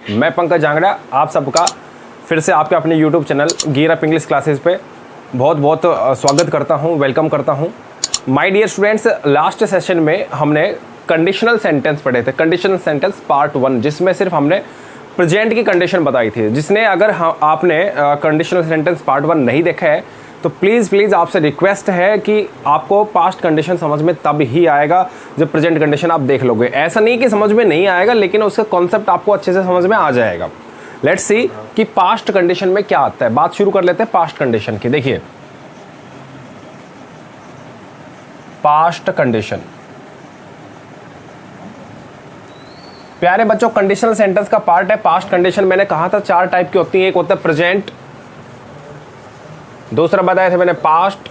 मैं पंकज जांगड़ा, आप सबका फिर से आपके अपने YouTube channel gear up English classes पे बहुत बहुत स्वागत करता हूं, वेलकम करता हूं। My dear students, last session में हमने कंडीशनल सेंटेंस पढ़े थे, कंडीशनल सेंटेंस पार्ट 1, जिसमें सिर्फ हमने प्रेजेंट की कंडीशन बताई थी। जिसने अगर आपने कंडीशनल सेंटेंस पार्ट 1 नहीं देखा है तो प्लीज़ आपसे रिक्वेस्ट है कि आपको पास्ट कंडीशन समझ में तब ही आएगा जब प्रेजेंट कंडीशन आप देख लोगे। ऐसा नहीं कि समझ में नहीं आएगा, लेकिन उसका कॉन्सेप्ट आपको अच्छे से समझ में आ जाएगा। लेट्स सी कि पास्ट कंडीशन में क्या आता है। बात शुरू कर लेते हैं पास्ट कंडीशन की। देखिए, पास्ट कंडीशन, प्यारे बच्चों, कंडीशनल सेंटेंस का पार्ट है पास्ट कंडीशन। मैंने कहा था 4 टाइप की होती है। एक होता है प्रेजेंट, दूसरा बताया था मैंने पास्ट,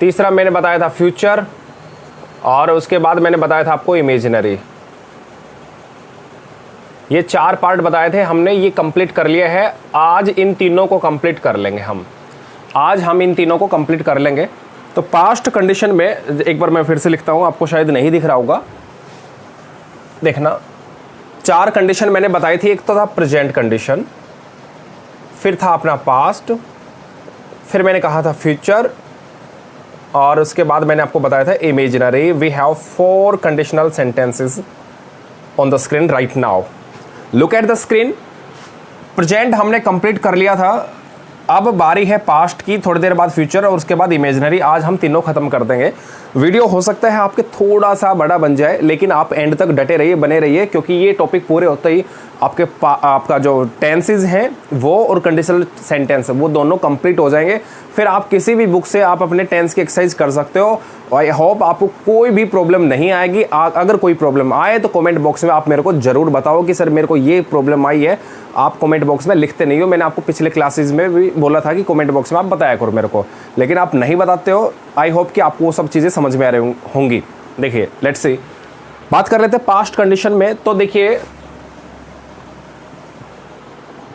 तीसरा मैंने बताया था फ्यूचर, और उसके बाद मैंने बताया था आपको इमेजिनरी। ये 4 पार्ट बताए थे हमने, ये कंप्लीट कर लिया है। आज इन तीनों को कंप्लीट कर लेंगे आज हम इन तीनों को कंप्लीट कर लेंगे। तो पास्ट कंडीशन में एक बार मैं फिर से लिखता हूं, आपको शायद नहीं दिख रहा होगा, देखना। 4 कंडीशन मैंने बताई थी। एक तो था प्रेजेंट कंडीशन, फिर था अपना पास्ट, फिर मैंने कहा था फ्यूचर, और उसके बाद मैंने आपको बताया था imaginary. We have 4 conditional sentences on the screen right now. Look at the screen. Present हमने कंप्लीट कर लिया था, अब बारी है पास्ट की, थोड़ी देर बाद फ्यूचर, और उसके बाद इमेजिनरी। आज हम तीनों खत्म कर देंगे। वीडियो हो सकता है आपके थोड़ा सा बड़ा बन जाए, लेकिन आप एंड तक डटे रहिए, बने रहिए, क्योंकि ये टॉपिक पूरे होते ही आपका जो टेंसेज हैं वो और कंडीशनल सेंटेंस वो दोनों कंप्लीट हो जाएंगे। फिर आप किसी भी बुक से आप अपने टेंस की एक्सरसाइज कर सकते हो। आई होप आपको कोई भी प्रॉब्लम नहीं आएगी। अगर कोई प्रॉब्लम आए तो कमेंट बॉक्स में आप मेरे को ज़रूर बताओ कि सर मेरे को ये प्रॉब्लम आई है। आप कमेंट बॉक्स में लिखते नहीं हो। मैंने आपको पिछले क्लासेज में भी बोला था कि कमेंट बॉक्स में आप बताया करो मेरे को, लेकिन आप नहीं बताते हो। आई होप कि आपको वो सब चीज़ें समझ में आ रही होंगी। देखिए, लेट्स सी, बात कर लेते हैं पास्ट कंडीशन में। तो देखिए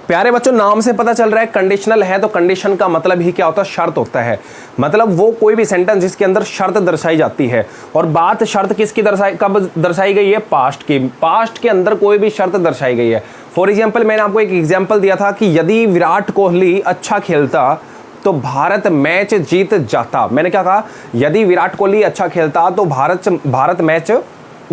प्यारे बच्चों, नाम से पता चल रहा है कंडीशनल है, तो कंडीशन का मतलब ही क्या होता है? शर्त होता है। मतलब वो कोई भी सेंटेंस जिसके अंदर शर्त दर्शाई जाती है। और बात शर्त किसकी कब दर्शाई गई है? पास्ट की। पास्ट के अंदर कोई भी शर्त दर्शाई गई है। फॉर एग्जाम्पल, मैंने आपको एक एग्जाम्पल दिया था कि यदि विराट कोहली अच्छा खेलता तो भारत मैच जीत जाता। मैंने क्या कहा? यदि विराट कोहली अच्छा खेलता तो भारत मैच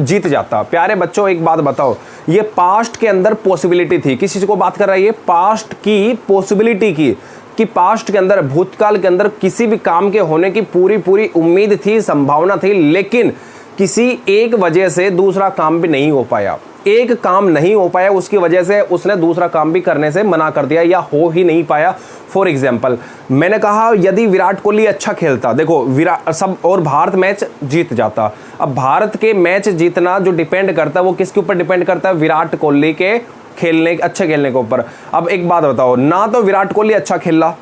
जीत जाता। प्यारे बच्चों, एक बात बताओ, ये पास्ट के अंदर पॉसिबिलिटी थी। किस चीज को बात कर रहा है? ये पास्ट की पॉसिबिलिटी की, कि पास्ट के अंदर, भूतकाल के अंदर किसी भी काम के होने की पूरी उम्मीद थी, संभावना थी, लेकिन किसी एक वजह से दूसरा काम भी नहीं हो पाया। एक काम नहीं हो पाया, उसकी वजह से उसने दूसरा काम भी करने से मना कर दिया या हो ही नहीं पाया। फॉर एग्जाम्पल, मैंने कहा यदि विराट कोहली अच्छा खेलता, देखो और भारत मैच जीत जाता। अब भारत के मैच जीतना जो डिपेंड करता है वो किसके ऊपर डिपेंड करता है? विराट कोहली के अच्छे खेलने के ऊपर। अब एक बात बताओ, ना तो विराट कोहली अच्छा खेला,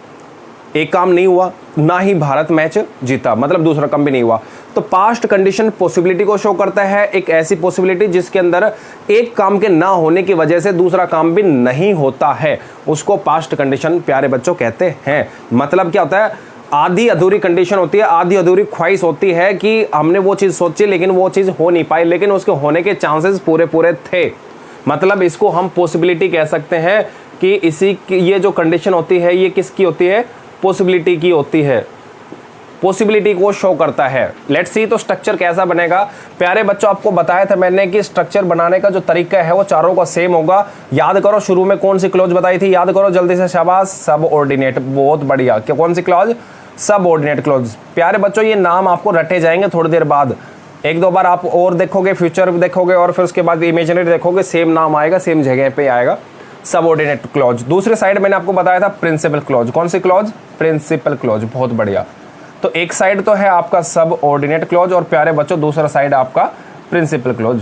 एक काम नहीं हुआ, ना ही भारत मैच जीता, मतलब दूसरा काम भी नहीं हुआ। तो पास्ट कंडीशन पॉसिबिलिटी को शो करता है, एक ऐसी पॉसिबिलिटी जिसके अंदर एक काम के ना होने की वजह से दूसरा काम भी नहीं होता है, उसको पास्ट कंडीशन प्यारे बच्चों कहते हैं। मतलब क्या होता है? आधी अधूरी कंडीशन होती है, आधी अधूरी ख्वाहिश होती है कि हमने वो चीज़ सोची लेकिन वो चीज़ हो नहीं पाई, लेकिन उसके होने के चांसेस पूरे थे। मतलब इसको हम पॉसिबिलिटी कह सकते हैं कि ये जो कंडीशन होती है ये किसकी होती है? पॉसिबिलिटी की होती है, पॉसिबिलिटी को शो करता है। लेट्स सी, तो स्ट्रक्चर कैसा बनेगा? प्यारे बच्चों, आपको बताया था मैंने कि स्ट्रक्चर बनाने का जो तरीका है वो चारों का सेम होगा। याद करो, शुरू में कौन सी क्लॉज बताई थी? याद करो जल्दी से, शाबाश, सबऑर्डिनेट। बहुत बढ़िया। क्या, कौन सी क्लॉज? Subordinate clause. प्यारे बच्चों, ये नाम आपको रटे जाएंगे थोड़ी देर बाद। 1-2 बार आप और देखोगे, फ्यूचर देखोगे, और फिर उसके बाद इमेजिनरी देखोगे, सेम नाम आएगा, सेम जगह पे आएगा, सबऑर्डिनेट क्लॉज। दूसरे साइड मैंने आपको बताया था प्रिंसिपल क्लॉज। कौन सी क्लॉज? Principal clause. बहुत बढ़िया। तो एक साइड तो है आपका सबऑर्डिनेट क्लॉज, और प्यारे बच्चों दूसरा साइड आपका प्रिंसिपल क्लॉज।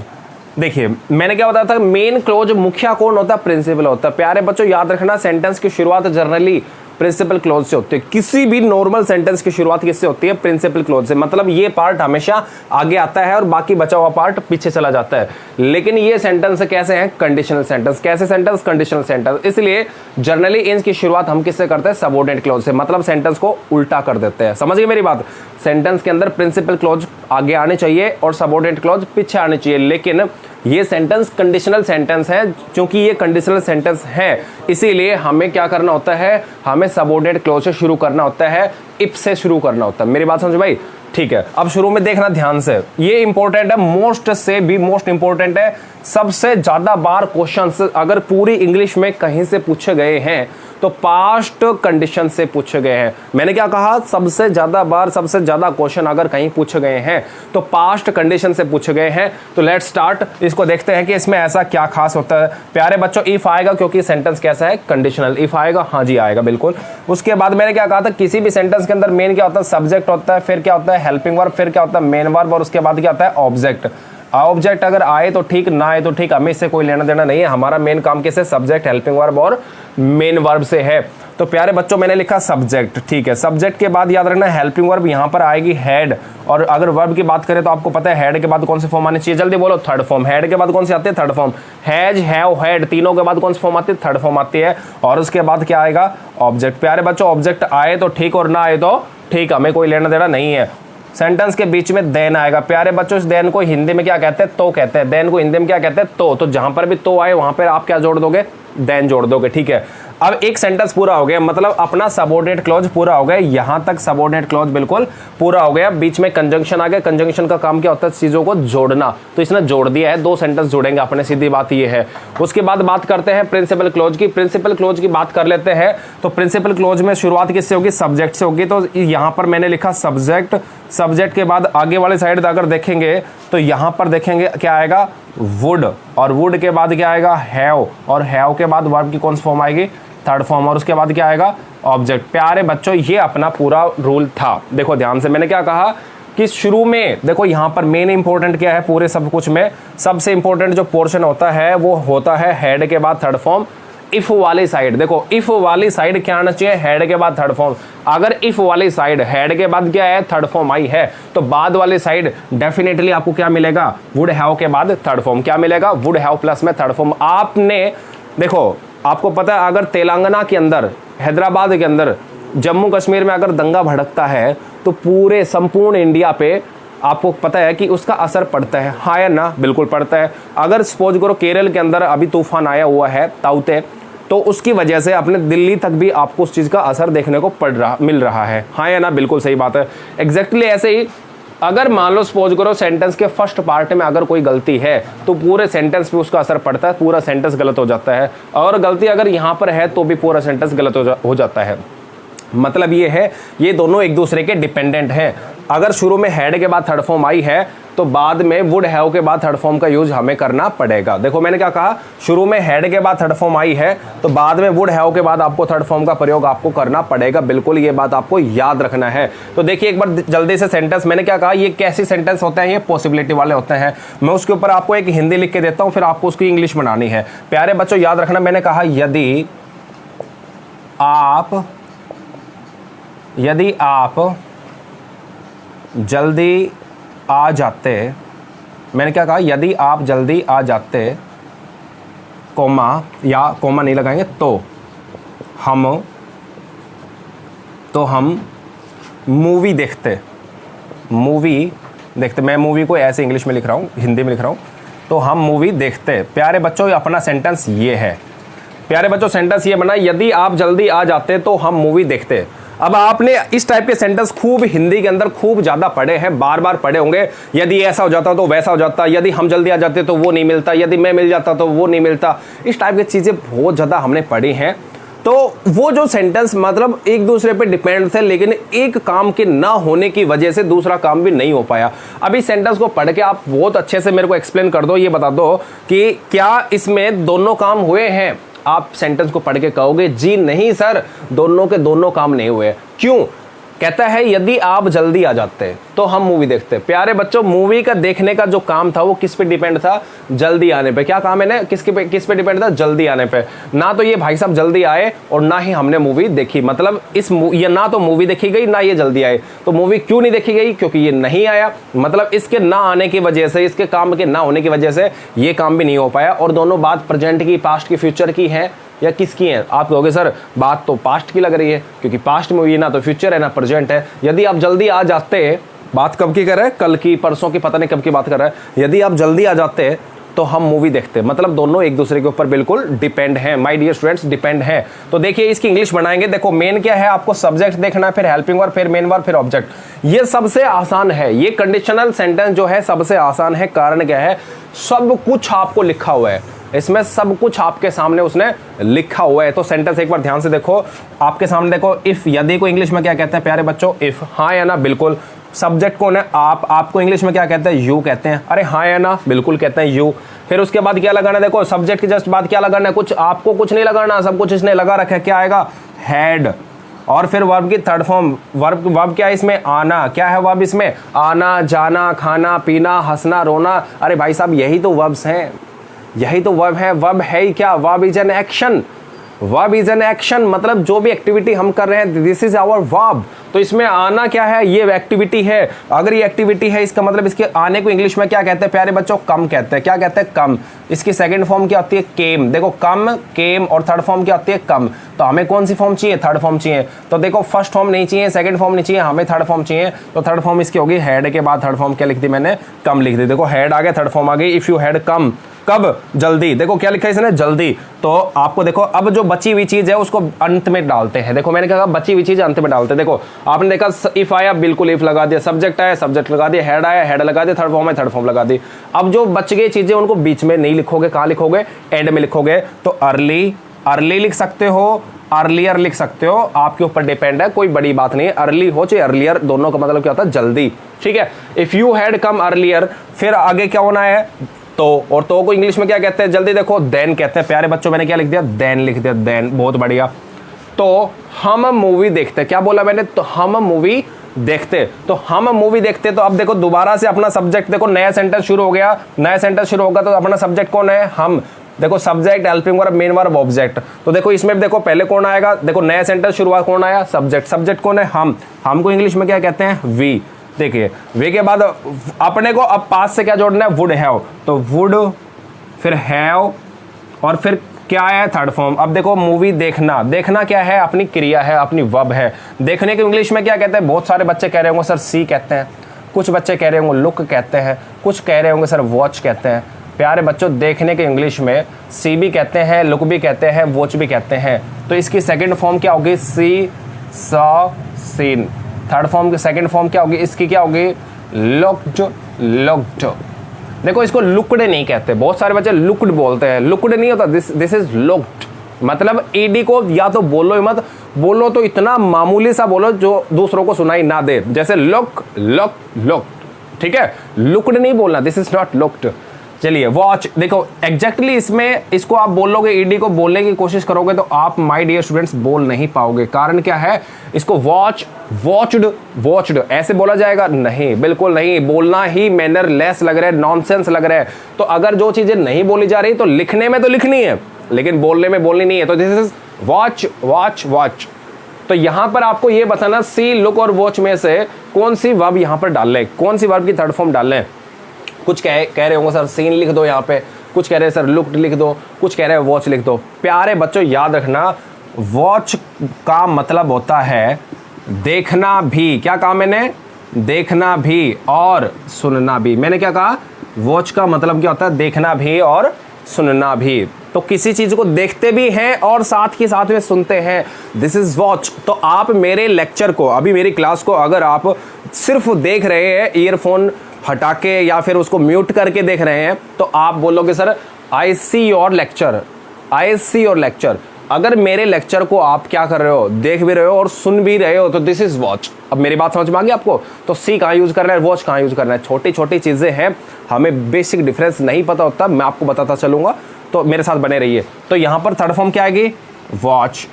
देखिए, मैंने क्या बताया था? मेन क्लॉज, मुखिया कौन होता है? प्रिंसिपल होता है। प्यारे बच्चों याद रखना, सेंटेंस की शुरुआत जनरली प्रिंसिपल क्लॉज से होती है। किसी भी नॉर्मल सेंटेंस की शुरुआत किससे होती है? प्रिंसिपल क्लॉज से। मतलब ये पार्ट हमेशा आगे आता है और बाकी बचा हुआ पार्ट पीछे चला जाता है। लेकिन ये सेंटेंस कैसे हैं? Conditional sentence. कैसे सेंटेंस? Conditional sentence. इसलिए जनरली इनकी शुरुआत हम किससे करते हैं? सबऑर्डिनेट क्लॉज से। मतलब सेंटेंस को उल्टा कर देते हैं। समझ गए मेरी बात? सेंटेंस के अंदर प्रिंसिपल क्लॉज आगे आने चाहिए और सबऑर्डिनेट क्लॉज पीछे आने चाहिए। लेकिन ये सेंटेंस कंडीशनल सेंटेंस है। क्योंकि ये कंडीशनल सेंटेंस है इसीलिए हमें क्या करना होता है, हमें सबऑर्डिनेट क्लॉज से शुरू करना होता है, इफ से शुरू करना होता है। मेरी बात समझ भाई? ठीक है, अब शुरू में देखना ध्यान से, ये इंपॉर्टेंट है, मोस्ट से भी मोस्ट इंपॉर्टेंट है। सबसे ज्यादा बार क्वेश्चंस अगर पूरी इंग्लिश में कहीं से पूछे गए हैं तो पास्ट कंडीशन से पूछे गए हैं। मैंने क्या कहा? सबसे ज्यादा बार, सबसे ज्यादा क्वेश्चन अगर कहीं पूछे गए हैं तो पास्ट कंडीशन से पूछे गए हैं। तो लेट्स स्टार्ट, इसको देखते हैं कि इसमें ऐसा क्या खास होता है। प्यारे बच्चों, इफ आएगा क्योंकि सेंटेंस कैसा है? कंडीशनल। इफ आएगा, हाँ जी आएगा बिल्कुल। उसके बाद मैंने क्या कहा था, किसी भी सेंटेंस के अंदर मेन क्या होता है? सब्जेक्ट होता है, फिर क्या होता है? हेल्पिंग वर्ब, फिर क्या होता है? मेन वर्ब, और उसके बाद क्या होता है? ऑब्जेक्ट। ऑब्जेक्ट अगर आए तो ठीक, ना आए तो ठीक, हमें इससे कोई लेना देना नहीं है। हमारा मेन काम किससे? सब्जेक्ट, हेल्पिंग वर्ब और मेन वर्ब से है। तो प्यारे बच्चों मैंने लिखा सब्जेक्ट, ठीक है। सब्जेक्ट के बाद याद रखना हेल्पिंग वर्ब, यहां पर आएगी हेड। और अगर वर्ब की बात करें तो आपको पता है हेड के बाद कौन सी फॉर्म आनी चाहिए? जल्दी बोलो। Third form. हेड के बाद कौन सी आती है? Third form. Has, have, head, तीनों के बाद कौन सी फॉर्म आती है? थर्ड फॉर्म आती है। और उसके बाद क्या आएगा? ऑब्जेक्ट। प्यारे बच्चों, ऑब्जेक्ट आए तो ठीक और ना आए तो ठीक, हमें कोई लेना देना नहीं है। सेंटेंस के बीच में देन आएगा। प्यारे बच्चों, इस देन को हिंदी में क्या कहते हैं? तो कहते हैं। देन को हिंदी में क्या कहते हैं? तो जहां पर भी तो आए वहां पर आप क्या जोड़ दोगे? देन जोड़ दोगे, ठीक है। अब एक सेंटेंस पूरा हो गया, मतलब अपना सबऑर्डिनेट क्लॉज पूरा हो गया। यहां तक सबऑर्डिनेट क्लॉज बिल्कुल पूरा हो गया। बीच में कंजंक्शन आ गया। कंजंक्शन का काम क्या होता है? चीजों को जोड़ना। तो इसने जोड़ दिया है, 2 सेंटेंस जोड़ेंगे अपने, सीधी बात ये है। उसके बाद बात करते हैं प्रिंसिपल क्लॉज की। प्रिंसिपल क्लॉज की बात कर लेते हैं। तो प्रिंसिपल क्लॉज में शुरुआत किससे होगी? सब्जेक्ट से होगी। तो यहां पर मैंने लिखा सब्जेक्ट। सब्जेक्ट के बाद आगे वाले साइड अगर देखेंगे तो यहां पर देखेंगे क्या आएगा? वुड। और वुड के बाद क्या आएगा? हैव। और हैव के बाद वर्ब की कौन सी फॉर्म आएगी? Third form. और उसके बाद क्या आएगा? ऑब्जेक्ट। प्यारे बच्चों, ये अपना पूरा रूल था। देखो ध्यान से, मैंने क्या कहा कि शुरू में देखो यहां पर मेन इंपॉर्टेंट क्या है पूरे सब कुछ में? सबसे इंपॉर्टेंट जो पोर्शन होता है वो होता है हेड के बाद थर्ड फॉर्म। इफ वाली साइड देखो, इफ वाली साइड क्या आना चाहिए? हेड के बाद थर्ड फॉर्म। अगर इफ वाली साइड हेड के बाद क्या है? थर्ड फॉर्म आई है, तो बाद वाली साइड डेफिनेटली आपको क्या मिलेगा? वुड हैव के बाद थर्ड फॉर्म। क्या मिलेगा? वुड हैव प्लस में थर्ड फॉर्म। आपने देखो, आपको पता है अगर तेलंगाना के अंदर, हैदराबाद के अंदर, जम्मू कश्मीर में अगर दंगा भड़कता है तो पूरे संपूर्ण इंडिया पे आपको पता है कि उसका असर पड़ता है, हाँ या ना? बिल्कुल पड़ता है। अगर सपोज करो केरल के अंदर अभी तूफान आया हुआ है ताउते, तो उसकी वजह से अपने दिल्ली तक भी आपको उस चीज़ का असर देखने को मिल रहा है, हाँ या ना? बिल्कुल सही बात है। एग्जैक्टली ऐसे ही अगर मान लो सपोज करो सेंटेंस के फर्स्ट पार्ट में अगर कोई गलती है तो पूरे सेंटेंस पे उसका असर पड़ता है, पूरा सेंटेंस गलत हो जाता है। और गलती अगर यहाँ पर है तो भी पूरा सेंटेंस गलत हो जाता है। मतलब ये है, ये दोनों एक दूसरे के डिपेंडेंट हैं। अगर शुरू में हेड के बाद थर्ड फॉर्म आई है तो बाद में वुड हैव के बाद थर्ड फॉर्म का यूज हमें करना पड़ेगा। देखो मैंने क्या कहा, शुरू में हेड के बाद थर्ड फॉर्म आई है तो बाद में वुड हैव के बाद आपको थर्ड फॉर्म का प्रयोग आपको करना पड़ेगा। बिल्कुल ये बात आपको याद रखना है। तो देखिए एक बार जल्दी से सेंटेंस, मैंने क्या कहा, ये कैसे सेंटेंस होते हैं? ये पॉसिबिलिटी वाले होते हैं। मैं उसके ऊपर आपको एक हिंदी लिख के देता हूं, फिर आपको उसकी इंग्लिश बनानी है। प्यारे बच्चों याद रखना, मैंने कहा यदि आप जल्दी आ जाते, मैंने क्या कहा? यदि आप जल्दी आ जाते, कोमा या कोमा नहीं लगाएंगे, तो हम मूवी देखते। मैं मूवी को ऐसे इंग्लिश में लिख रहा हूँ, हिंदी में लिख रहा हूँ। तो हम मूवी देखते। प्यारे बच्चों अपना सेंटेंस ये है। प्यारे बच्चों सेंटेंस ये बना, यदि आप जल्दी आ जाते तो हम मूवी देखते। अब आपने इस टाइप के सेंटेंस खूब हिंदी के अंदर खूब ज्यादा पढ़े हैं, बार बार पढ़े होंगे। यदि ऐसा हो जाता तो वैसा हो जाता, यदि हम जल्दी आ जाते तो वो नहीं मिलता, यदि मैं मिल जाता तो वो नहीं मिलता। इस टाइप की चीजें बहुत ज्यादा हमने पढ़ी हैं। तो वो जो सेंटेंस मतलब एक दूसरे पे डिपेंड थे, लेकिन एक काम के ना होने की वजह से दूसरा काम भी नहीं हो पाया। अब इस सेंटेंस को पढ़ के आप बहुत अच्छे से मेरे को एक्सप्लेन कर दो, ये बता दो कि क्या इसमें दोनों काम हुए हैं। आप सेंटेंस को पढ़ के कहोगे जी नहीं सर, दोनों के दोनों काम नहीं हुए। क्यों? कहता है यदि आप जल्दी आ जाते तो हम मूवी देखते। प्यारे बच्चों मूवी का देखने का जो काम था वो किस पे डिपेंड था? जल्दी आने पे। क्या काम है ना, किस पे डिपेंड था? जल्दी आने पे। ना तो ये भाई साहब जल्दी आए और ना ही हमने मूवी देखी। मतलब ये ना तो मूवी देखी गई ना ये जल्दी आए। तो मूवी क्यों नहीं देखी गई? क्योंकि ये नहीं आया। मतलब इसके ना आने की वजह से, इसके काम के ना होने की वजह से ये काम भी नहीं हो पाया। और दोनों बात प्रेजेंट की, पास्ट की, फ्यूचर की है या किसकी है? आप कहोगे सर बात तो पास्ट की लग रही है, क्योंकि पास्ट में ये ना तो फ्यूचर है ना प्रेजेंट है। यदि आप जल्दी आ जाते, बात कब की कर रहे हैं? कल की, परसों की, पता नहीं कब की बात कर रहा है। यदि आप जल्दी आ जाते तो हम मूवी देखते। मतलब दोनों एक दूसरे के ऊपर बिल्कुल डिपेंड हैं माय डियर स्टूडेंट्स, डिपेंड हैं। तो देखिए इसकी इंग्लिश बनाएंगे। देखो मेन क्या है, आपको सब्जेक्ट देखना है, फिर हेल्पिंग वर्ब, फिर मेन वर्ब, फिर ऑब्जेक्ट। ये सबसे आसान है, ये कंडीशनल सेंटेंस जो है सबसे आसान है। कारण क्या है, सब कुछ आपको लिखा हुआ है इसमें, सब कुछ आपके सामने उसने लिखा हुआ है। तो सेंटेंस एक बार ध्यान से देखो, आपके सामने देखो। इफ, यदि को इंग्लिश में क्या कहते हैं प्यारे बच्चों, इफ, हाँ या ना, बिल्कुल। सब्जेक्ट कौन है, आप, आपको इंग्लिश में क्या कहते हैं, यू कहते हैं। अरे हाँ या ना, बिल्कुल कहते हैं यू। फिर उसके बाद क्या लगाना है, देखो सब्जेक्ट की जस्ट बाद क्या लगाना है, कुछ आपको कुछ नहीं लगाना, सब कुछ इसने लगा रखा है। क्या आएगा, हैड। और फिर वर्ब की थर्ड फॉर्म, वर्ब क्या है इसमें, आना। क्या है वर्ब इसमें, आना, जाना, खाना, पीना, हंसना, रोना। अरे भाई साहब यही तो वर्ब्स हैं, यही तो वर्ब है। वर्ब है ही क्या, verb is an action. Verb is an action, मतलब जो भी एक्टिविटी हम कर रहे हैं, दिस इज आवर वर्ब। तो इसमें आना क्या है, ये एक्टिविटी है। अगर ये एक्टिविटी है, इसका मतलब इसके आने को इंग्लिश में क्या कहते हैं प्यारे बच्चों, कम कहते हैं। क्या कहते हैं, कम। इसकी सेकंड फॉर्म क्या होती है, केम। देखो कम, केम, और थर्ड फॉर्म क्या होती है, कम। तो हमें कौन सी फॉर्म चाहिए, थर्ड फॉर्म चाहिए। तो देखो फर्स्ट फॉर्म नहीं चाहिए, सेकंड फॉर्म नहीं चाहिए, हमें थर्ड फॉर्म चाहिए। तो थर्ड फॉर्म इसकी होगी हैड के बाद थर्ड फॉर्म क्या लिख दी मैंने, कम लिख दी। देखो हैड आ गया, थर्ड फॉर्म आ गई, इफ यू हैड कम। कब, जल्दी। देखो क्या लिखा है इसने, जल्दी। तो आपको देखो अब जो बची हुई चीज है उसको अंत में डालते हैं। देखो मैंने कहा बची हुई चीज अंत में डालते हैं। देखो आपने देखा इफ आया, बिल्कुल इफ लगा दिया। सब्जेक्ट आया, सब्जेक्ट लगा दिया। हेड आया, हेड लगा दिया। थर्ड फॉर्म है, थर्ड फॉर्म लगा दी। अब जो बच गई चीजें उनको बीच में नहीं लिखोगे, कहां लिखोगे, एंड में लिखोगे। तो अर्ली, अर्ली लिख सकते हो, अर्लियर लिख सकते हो, आपके ऊपर डिपेंड है, कोई बड़ी बात नहीं है। अर्ली हो चाहे अर्लियर, दोनों का मतलब क्या होता है, जल्दी। ठीक है, if you had come earlier. फिर आगे क्या होना है, तो। और तो को इंग्लिश में क्या कहते हैं, जल्दी देखो, देन कहते हैं प्यारे बच्चों। मैंने क्या लिख दिया, देन लिख दिया, देन। बहुत बढ़िया। तो हम मूवी देखते, क्या बोला मैंने, तो हम मूवी देखते। तो हम मूवी देखते, तो अब देखो दोबारा से अपना सब्जेक्ट देखो, नया सेंटेंस शुरू हो गया। नया सेंटेंस शुरू होगा तो अपना सब्जेक्ट कौन है, हम। देखो subject, helping verb, main verb, object. तो देखो इसमें देखो पहले कौन आएगा, देखो नया सेंटेंस शुरुआत कौन आया, सब्जेक्ट। सब्जेक्ट कौन है, हम। हम को इंग्लिश में क्या कहते हैं, वी। देखिए वे के बाद अपने को अब पास से क्या जोड़ना है, वुड हैव। तो वुड, फिर हैव, और फिर क्या है, थर्ड फॉर्म। अब देखो मूवी देखना, देखना क्या है, अपनी क्रिया है, अपनी वर्ब है। देखने के इंग्लिश में क्या कहते हैं, बहुत सारे बच्चे कह रहे होंगे सर सी कहते हैं, कुछ बच्चे कह रहे होंगे लुक कहते हैं, कुछ कह रहे होंगे सर वॉच कहते हैं। प्यारे बच्चों देखने के इंग्लिश में सी भी कहते हैं, लुक भी कहते हैं, वॉच भी कहते हैं। तो इसकी सेकंड फॉर्म क्या होगी, सी, सॉ, सीन। थर्ड फॉर्म की सेकंड फॉर्म क्या होगी, इसकी क्या होगी, लुक्ड, लुक्ड। देखो इसको लुक्ड नहीं कहते, बहुत सारे बच्चे लुक्ड बोलते हैं, लुक्ड नहीं होता, दिस इज लुक्ड। मतलब ईडी को या तो बोलो ही मत, बोलो तो इतना मामूली सा बोलो जो दूसरों को सुनाई ना दे, जैसे लुक, लुक, लुक। ठीक है, लुक्ड नहीं बोलना, दिस इज नॉट लुक्ड। चलिए वॉच, देखो एग्जैक्टली इसमें इसको आप बोलोगे, ईडी को बोलने की कोशिश करोगे तो आप माय डियर स्टूडेंट्स बोल नहीं पाओगे। कारण क्या है, इसको वॉच, वॉच्ड, वॉच्ड ऐसे बोला जाएगा, नहीं, बिल्कुल नहीं। बोलना ही मैनर लेस लग रहा है, नॉनसेंस लग रहा है। तो अगर जो चीजें नहीं बोली जा रही तो लिखने में तो लिखनी है, लेकिन बोलने में बोलनी नहीं है। तो this is watch, watch, watch. तो यहां पर आपको ये बताना सी, लुक और वॉच में से कौन सी वर्ब यहां पर डाल लें, कौन सी वर्ब की थर्ड फॉर्म डाल लें। कुछ कह रहे होंगे सर सीन लिख दो यहाँ पे, कुछ कह रहे हैं सर लुक लिख दो, कुछ कह रहे हैं वॉच लिख दो। प्यारे बच्चों याद रखना, वॉच का मतलब होता है देखना भी। क्या कहा मैंने, देखना भी और सुनना भी। मैंने क्या कहा, वॉच का मतलब क्या होता है, देखना भी और सुनना भी। तो किसी चीज को देखते भी हैं और साथ ही साथ में सुनते हैं, दिस इज वॉच। तो आप मेरे लेक्चर को, अभी मेरी क्लास को अगर आप सिर्फ देख रहे हैं ईयरफोन हटा के या फिर उसको म्यूट करके देख रहे हैं, तो आप बोलोगे sir I see your lecture, I see your lecture. अगर मेरे लेक्चर को आप क्या कर रहे हो, देख भी रहे हो और सुन भी रहे हो, तो दिस इज वॉच। अब मेरी बात समझ में आ गई आपको। तो सी कहाँ यूज करना है, वॉच कहाँ यूज करना है। छोटी छोटी चीजें हैं, हमें बेसिक डिफरेंस नहीं पता होता, मैं आपको बताता चलूंगा, तो मेरे साथ बने रहिए। तो यहां पर थर्ड फॉर्म क्या आएगी, वॉच,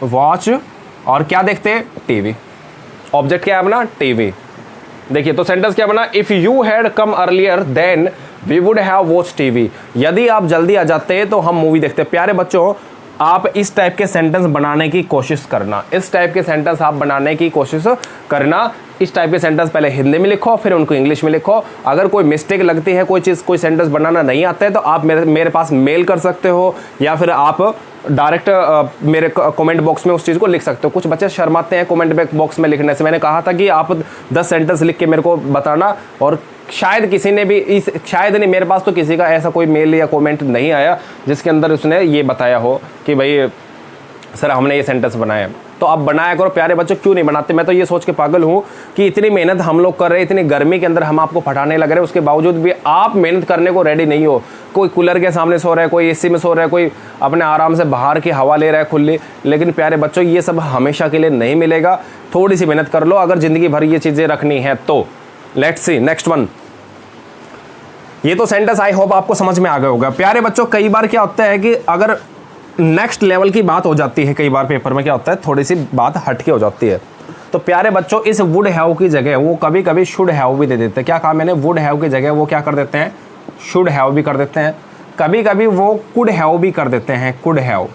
वॉच। और क्या देखते हैं, टीवी। ऑब्जेक्ट क्या है अपना, टीवी। देखिए तो सेंटेंस क्या बना, if you had come earlier then we would have watch TV. यदि आप जल्दी आ जाते तो हम मूवी देखते। प्यारे बच्चों आप इस टाइप के सेंटेंस बनाने की कोशिश करना, इस टाइप के सेंटेंस आप बनाने की कोशिश करना। इस टाइप के सेंटेंस पहले हिंदी में लिखो, फिर उनको इंग्लिश में लिखो। अगर कोई मिस्टेक लगती है, कोई चीज़, कोई सेंटेंस बनाना नहीं आता है, तो आप मेरे पास मेल कर सकते हो, या फिर आप डायरेक्ट मेरे कमेंट बॉक्स में उस चीज़ को लिख सकते हो। कुछ बच्चे शर्माते हैं कमेंट बॉक्स में लिखने से। मैंने कहा था कि आप 10 सेंटेंस लिख के मेरे को बताना, और शायद किसी ने भी शायद नहीं, मेरे पास तो किसी का ऐसा कोई मेल या कमेंट नहीं आया जिसके अंदर उसने ये बताया हो कि भाई सर हमने ये सेंटेंस बनाया। तो आप बनाया करो प्यारे बच्चों, क्यों नहीं बनाते? मैं तो ये सोच के पागल हूँ कि इतनी मेहनत हम लोग कर रहे हैं, इतनी गर्मी के अंदर हम आपको पढ़ाने लग रहे हैं, उसके बावजूद भी आप मेहनत करने को रेडी नहीं हो। कोई कूलर के सामने सो रहा है, कोई एसी में सो रहा है, कोई अपने आराम से बाहर की हवा ले रहा है खुली। लेकिन प्यारे बच्चों ये सब हमेशा के लिए नहीं मिलेगा, थोड़ी सी मेहनत कर लो अगर ज़िंदगी भर ये चीज़ें रखनी है तो। Let's see next one. ये तो सेंटेंस आई होप आपको समझ में आ गया होगा। प्यारे बच्चों कई बार क्या होता है कि अगर नेक्स्ट लेवल की बात हो जाती है, कई बार पेपर में क्या होता है थोड़ी सी बात हटके हो जाती है, तो प्यारे बच्चों इस वुड हैव की जगह वो कभी कभी शुड हैव भी दे देते हैं। क्या कहा मैंने? वुड हैव की जगह वो क्या कर देते हैं? शुड हैव भी कर देते हैं। कभी कभी वो कुड हैव भी कर देते हैं, कुड हैव।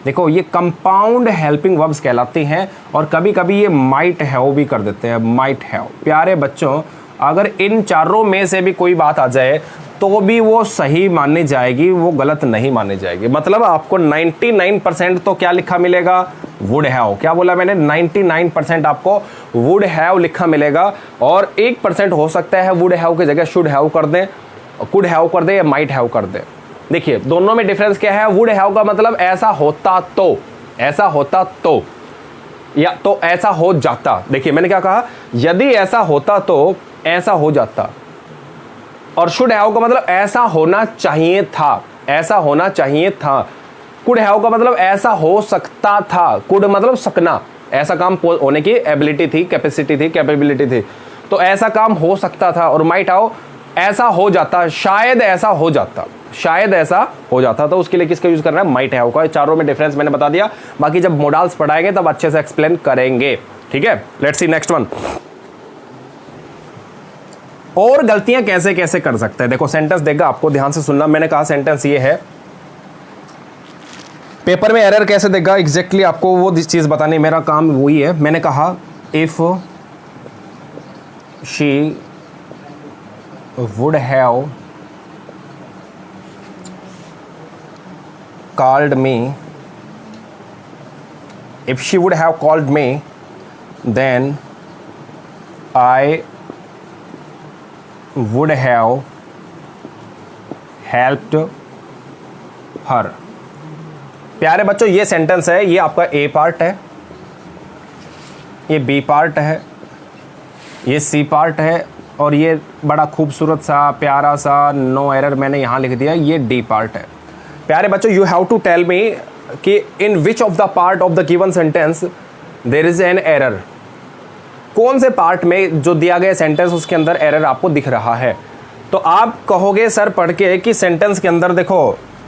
देखो ये कंपाउंड हेल्पिंग वर्ब्स कहलाती हैं। और कभी कभी ये माइट हैव भी कर देते हैं, माइट हैव। प्यारे बच्चों अगर इन चारों में से भी कोई बात आ जाए तो भी वो सही मानी जाएगी, वो गलत नहीं मानी जाएगी। मतलब आपको 99% तो क्या लिखा मिलेगा? Would have. क्या बोला मैंने? 99% आपको वुड हैव लिखा मिलेगा। और 1% हो सकता है वुड हैव की जगह शुड हैव कर दें, कुड हैव कर दें या माइट हैव कर दें। देखिए दोनों में डिफरेंस क्या है? वुड हैव का मतलब ऐसा होता तो, ऐसा होता तो, या तो ऐसा हो जाता। देखिए मैंने क्या कहा? यदि ऐसा होता तो ऐसा हो जाता। और शुड हैव का मतलब ऐसा होना चाहिए था, ऐसा होना चाहिए था। कुड हैव का मतलब ऐसा हो सकता था। कुड मतलब सकना, ऐसा काम होने की एबिलिटी थी, कैपेसिटी थी, कैपेबिलिटी थी, तो ऐसा काम हो सकता था। और माइट हैव ऐसा हो जाता, शायद ऐसा हो जाता, शायद ऐसा हो जाता। तो उसके लिए किसका यूज करना है? माइट हैव का। चारों में डिफरेंस मैंने बता दिया, बाकी जब मॉडल्स पढ़ाएंगे तब अच्छे से एक्सप्लेन करेंगे। ठीक है, लेट्स सी नेक्स्ट वन। और गलतियां कैसे कैसे कर सकते हैं? देखो सेंटेंस देगा आपको, ध्यान से सुनना। मैंने कहा सेंटेंस ये है, पेपर में एरर कैसे देगा एग्जैक्टली आपको वो चीज बतानी, मेरा काम वही है। मैंने कहा if she would have called me, if she would have called me then I would have helped her। प्यारे बच्चों ये सेंटेंस है, ये आपका ए पार्ट है, ये बी पार्ट है, ये सी पार्ट है, और ये बड़ा खूबसूरत सा प्यारा सा नो एरर मैंने यहाँ लिख दिया, ये डी पार्ट है। प्यारे बच्चों you have to tell me कि in which of the part of the given sentence there is an error. कौन से पार्ट में जो दिया गया सेंटेंस उसके अंदर एरर आपको दिख रहा है। तो आप कहोगे सर पढ़ के कि सेंटेंस के अंदर देखो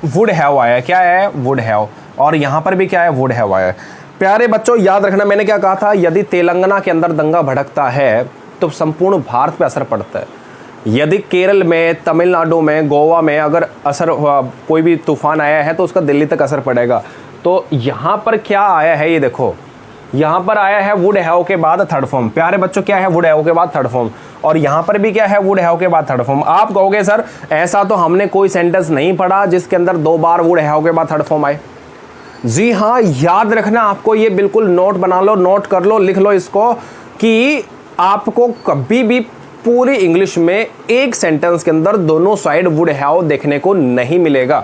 वुड हैव आया, क्या है? Would have. और यहाँ पर भी क्या है? वुड हैव आया। प्यारे बच्चों याद रखना मैंने क्या कहा था, यदि तेलंगाना के अंदर दंगा भड़कता है तो संपूर्ण भारत पे असर पड़ता है। यदि केरल में, तमिलनाडु में, गोवा में अगर असर हुआ, कोई भी तूफान आया है तो उसका दिल्ली तक असर पड़ेगा। तो यहाँ पर क्या आया है? ये देखो यहाँ पर आया है वुड हैव के बाद थर्ड फॉर्म। प्यारे बच्चों क्या है? वुड हैव के बाद थर्ड फॉर्म। और यहाँ पर भी क्या है? वुड हैव के बाद थर्ड फॉर्म। आप कहोगे सर ऐसा तो हमने कोई सेंटेंस नहीं पढ़ा जिसके अंदर 2 बार वुड हैव के बाद थर्ड फॉर्म आए। जी हाँ, याद रखना आपको, ये बिल्कुल नोट बना लो, नोट कर लो, लिख लो इसको, कि आपको कभी भी पूरी इंग्लिश में एक सेंटेंस के अंदर दोनों साइड वुड हैव देखने को नहीं मिलेगा।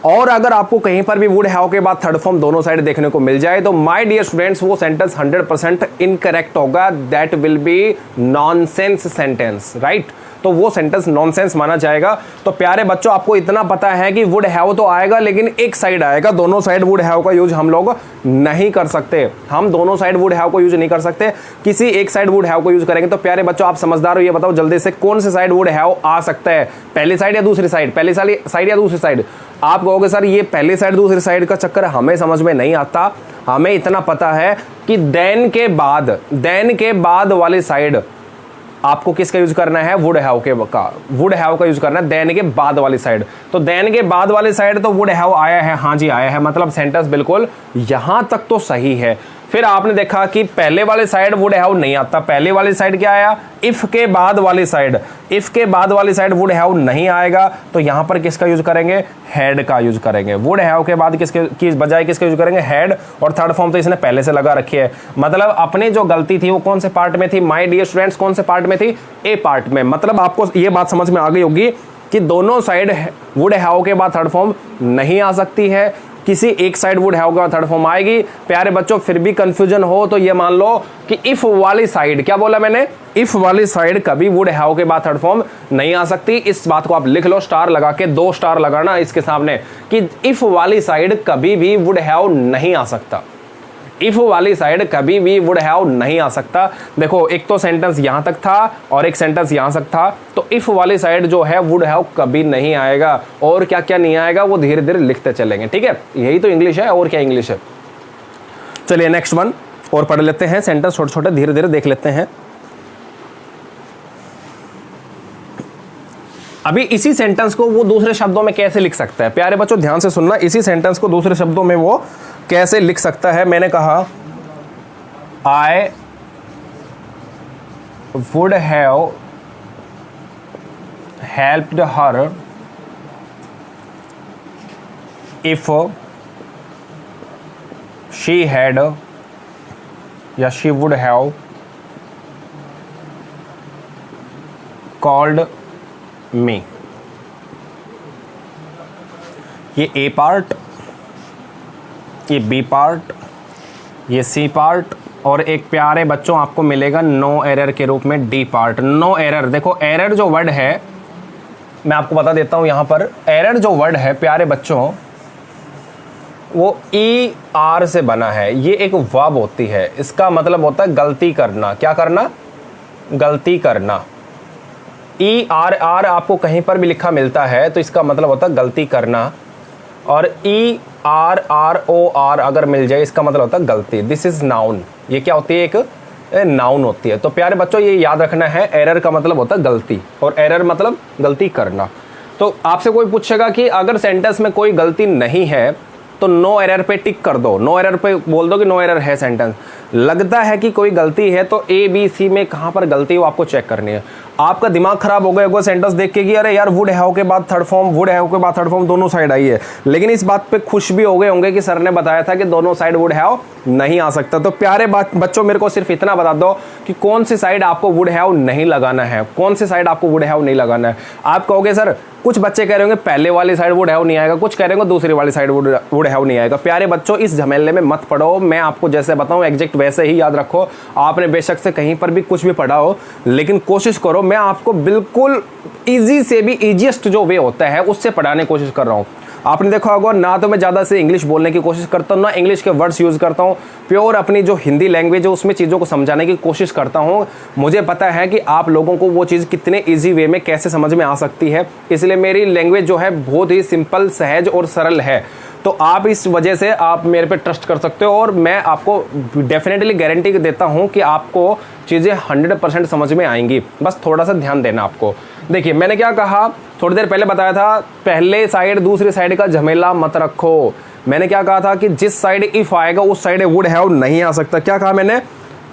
और अगर आपको कहीं पर भी वुड हैव के बाद थर्ड फॉर्म दोनों साइड देखने को मिल जाए तो माय डियर स्टूडेंट्स वो सेंटेंस 100% इनकरेक्ट होगा। That will be nonsense sentence, right? तो वो सेंटेंस नॉनसेंस माना जाएगा। तो प्यारे बच्चों आपको इतना पता है कि वुड हैव तो आएगा लेकिन एक साइड आएगा, दोनों साइड वुड हैव का यूज हम लोग नहीं कर सकते। हम दोनों साइड वुड हैव को यूज नहीं कर सकते, किसी एक साइड वुड हैव को यूज करेंगे। तो प्यारे बच्चों आप समझदार हो, ये बताओ जल्दी से कौन से साइड वुड हैव आ सकता है? पहली साइड या दूसरी साइड? पहली साइड या दूसरी साइड? आप कहोगे सर ये पहली साइड दूसरी साइड का चक्कर हमें समझ में नहीं आता। हमें इतना पता है कि देन के बाद वाली साइड आपको किसका यूज करना है? वुड हैव का यूज करना है, देन के बाद वाली साइड। तो देन के बाद वाली साइड तो वुड हैव आया है, हाँ जी आया है, मतलब सेंटेंस बिल्कुल यहां तक तो सही है। फिर आपने देखा कि पहले वाले साइड वुड हैव नहीं आता, पहले वाली साइड क्या आया, इफ के बाद वाली साइड, इफ के बाद वाली साइड वुड हैव नहीं आएगा, तो यहां पर किसका यूज करेंगे, हैड का यूज करेंगे। वुड हैव के बाद किसके की बजाय किसका यूज करेंगे, हैड। और थर्ड फॉर्म तो इसने पहले से लगा रखी है, मतलब अपनी जो गलती थी वो कौन से पार्ट में थी माय डियर स्टूडेंट्स, कौन से पार्ट में थी, ए पार्ट में। मतलब आपको ये बात समझ में आ गई होगी कि दोनों साइड वुड हैव के बाद थर्ड फॉर्म नहीं आ सकती है, किसी एक साइड वुड हैव के बाद थर्ड फॉर्म आएगी। प्यारे बच्चों फिर भी कंफ्यूजन हो तो ये मान लो कि इफ वाली साइड, क्या बोला मैंने, इफ वाली साइड कभी वुड हैव के बाद थर्ड फॉर्म नहीं आ सकती। इस बात को आप लिख लो, स्टार लगा के, 2 स्टार लगाना इसके सामने कि इफ वाली साइड कभी भी वुड हैव नहीं आ सकता, इफ वाली साइड कभी भी वुड हैव नहीं आ सकता। देखो एक तो सेंटेंस यहां तक था और एक सेंटेंस यहां तक था, तो इफ वाली साइड जो है वुड हैव कभी नहीं आएगा। और क्या क्या नहीं आएगा वो धीरे धीरे लिखते चलेंगे, ठीक है, यही तो इंग्लिश है, और क्या इंग्लिश है। चलिए नेक्स्ट वन और पढ़ लेते हैं, सेंटेंस छोटे छोटे धीरे धीरे देख लेते हैं। अभी इसी सेंटेंस को वो दूसरे शब्दों में कैसे लिख सकता है, प्यारे बच्चों ध्यान से सुनना, इसी सेंटेंस को दूसरे शब्दों में वो कैसे लिख सकता है। मैंने कहा I would have helped her if she had, या she would have called me. ये ए पार्ट, ये बी पार्ट, ये सी पार्ट, और एक प्यारे बच्चों आपको मिलेगा नो एरर के रूप में डी पार्ट। नो एरर, देखो एरर जो वर्ड है मैं आपको बता देता हूं, यहां पर एरर जो वर्ड है प्यारे बच्चों वो ई आर से बना है, ये एक वर्ब होती है, इसका मतलब होता है गलती करना। क्या करना, गलती करना। ई आर आर आपको कहीं पर भी लिखा मिलता है तो इसका मतलब होता है गलती करना, और E R R O R अगर मिल जाए इसका मतलब होता है गलती। दिस इज नाउन, ये क्या होती है, एक नाउन होती है। तो प्यारे बच्चों ये याद रखना है, एरर का मतलब होता है गलती, और एरर मतलब गलती करना। तो आपसे कोई पूछेगा कि अगर सेंटेंस में कोई गलती नहीं है तो नो एरर पे टिक कर दो, नो एरर पे बोल दो कि नो एरर है सेंटेंस। लगता है कि कोई गलती है तो ए बी सी में कहां पर गलती है वो आपको चेक करनी है। आपका दिमाग खराब हो गया होगा सेंटेंस देख के कि अरे यार वुड हैव के बाद थर्ड फॉर्म, वुड हैव के बाद थर्ड फॉर्म दोनों साइड आई है, लेकिन इस बात पे खुश भी हो गए होंगे कि सर ने बताया था कि दोनों साइड वुड हैव नहीं आ सकता। तो प्यारे बच्चों मेरे को सिर्फ इतना बता दो कि कौन सी साइड आपको वुड हैव नहीं लगाना है, कौन सी साइड आपको वुड हैव नहीं लगाना है। आप कहोगे सर, कुछ बच्चे कह रहे होंगे पहले वाली साइड वुड हैव नहीं आएगा, कुछ कह रहे होंगे दूसरी वाली साइड वुड हैव नहीं आएगा। प्यारे बच्चों इस झमेले में मत पढ़ो, मैं आपको जैसे बताऊं एग्जैक्ट वैसे ही याद रखो। आपने बेशक से कहीं पर भी कुछ भी पढ़ा हो, लेकिन कोशिश करो, मैं आपको बिल्कुल इजी से भी इजीएस्ट जो वे होता है उससे पढ़ाने की कोशिश कर रहा हूं। आपने देखा होगा ना तो मैं ज़्यादा से इंग्लिश बोलने की कोशिश करता हूँ, ना इंग्लिश के वर्ड्स यूज़ करता हूँ, प्योर अपनी जो हिंदी लैंग्वेज है उसमें चीज़ों को समझाने की कोशिश करता हूँ। मुझे पता है कि आप लोगों को वो चीज़ कितने इजी वे में कैसे समझ में आ सकती है, इसलिए मेरी लैंग्वेज जो है बहुत ही सिंपल, सहज और सरल है। तो आप इस वजह से आप मेरे पे ट्रस्ट कर सकते हो, और मैं आपको डेफिनेटली गारंटी देता हूँ कि आपको चीज़ें 100% समझ में आएंगी, बस थोड़ा सा ध्यान देना आपको। देखिए मैंने क्या कहा, थोड़ी देर पहले बताया था, पहले साइड दूसरी साइड का झमेला मत रखो। मैंने क्या कहा था कि जिस साइड इफ आएगा उस साइड वुड हैव नहीं आ सकता। क्या कहा मैंने,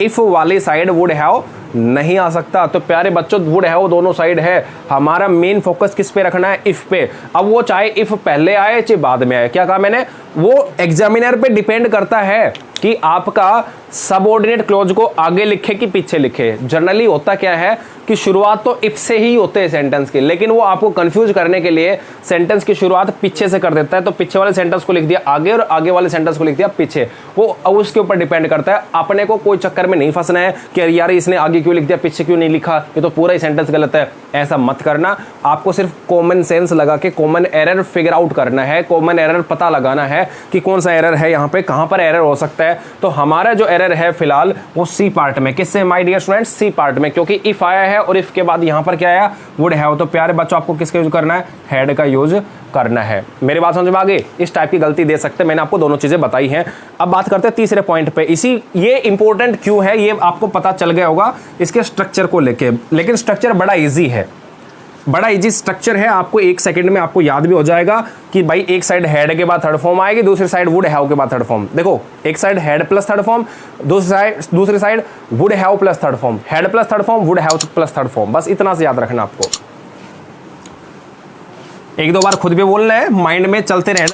इफ वाली साइड वुड हैव नहीं आ सकता। तो प्यारे बच्चों वुड हैव दोनों साइड है, हमारा मेन फोकस किस पे रखना है, इफ पे। अब वो चाहे इफ पहले आए चाहे बाद में आए, क्या कहा मैंने, वो एग्जामिनर पे डिपेंड करता है कि आपका सबऑर्डिनेट क्लॉज को आगे लिखे कि पीछे लिखे। जनरली होता क्या है कि शुरुआत तो इफ से ही होते हैं सेंटेंस की, लेकिन वो आपको कंफ्यूज करने के लिए सेंटेंस की शुरुआत पीछे से कर देता है। तो पीछे वाले सेंटेंस को लिख दिया आगे और आगे वाले सेंटेंस को लिख दिया पीछे, वो उसके ऊपर डिपेंड करता है। अपने को कोई चक्कर में नहीं फंसना है कि यार इसने आगे क्यों लिख दिया पीछे क्यों नहीं लिखा, ये तो पूरा ही सेंटेंस गलत है, ऐसा मत करना। आपको सिर्फ कॉमन सेंस लगा के कॉमन एरर फिगर आउट करना है, कॉमन एरर पता लगाना है कि कौन सा एरर है यहाँ पे, कहाँ पर एरर हो सकता है। तो हमारा जो एरर है फिलहाल वो सी पार्ट में, किससे my dear students, C part में, क्योंकि इफ आया है और इफ के बाद यहाँ पर क्या आया, वुड हैव। तो प्यारे बच्चों आपको किसका यूज करना है, हैड का यूज करना है। मेरी बात समझ में आ गई, इस टाइप की गलती दे सकते हैं, मैंने आपको दोनों चीजें बताई हैं। अब बात करते हैं तीसरे पॉइंट पे, इसी ये इंपॉर्टेंट क्यों है ये आपको पता चल गया होगा इसके स्ट्रक्चर को लेके, लेकिन स्ट्रक्चर बड़ा इजी है। बड़ा इजी स्ट्रक्चर है, आपको 1 सेकंड में आपको याद भी हो जाएगा कि भाई एक साइड हेड के बाद थर्ड फॉर्म आएगी, दूसरी साइड वुड हैव के बाद थर्ड फॉर्म। देखो एक side head plus third form, दूसरी side would have plus third form, head plus third form, would have plus third form. बस इतना से याद रखना आपको, 1-2 बार खुद भी बोलना है, माइंड में चलते रहना।